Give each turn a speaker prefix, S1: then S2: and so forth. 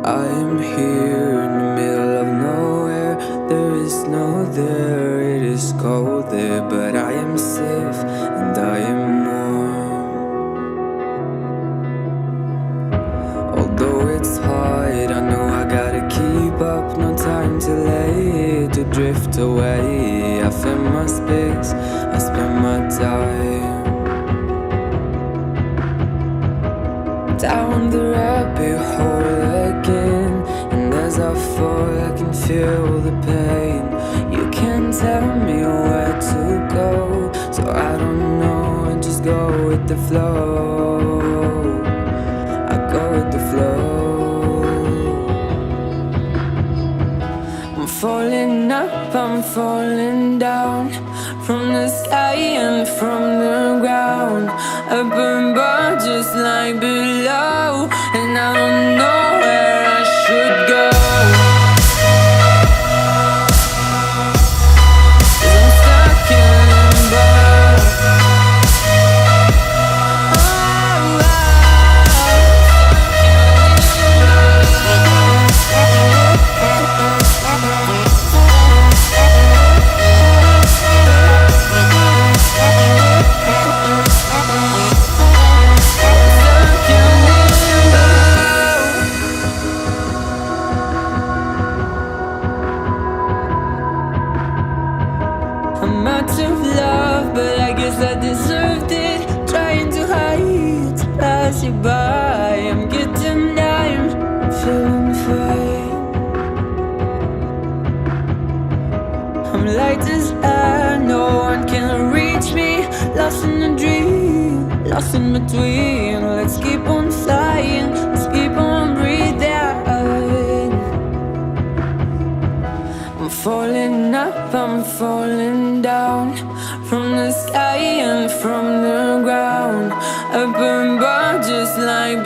S1: I am here in the middle of nowhere. There is no there, it is cold there, but I am safe and I am warm. Although it's hard, I know I gotta keep up. No time to lay, to drift away. I find my space, I spend my time down the rabbit hole again. And as I fall, I can feel the pain. You can't tell me where to go, so I don't know, I just go with the flow. I go with the flow. I'm falling up, I'm falling down, from the sky and from the ground. I burn bright just like below, and I don't know where I should go. 'Cause I'm stuck in limbo. I'm out of love, but I guess I deserved it. Trying to hide, to pass you by. I'm getting down, feeling fine. I'm light as air, no one can reach me. Lost in a dream, lost in between. Let's keep on flying, let's keep on breathing. I'm falling up, I'm falling down, from the sky and from the ground. I burn bright just like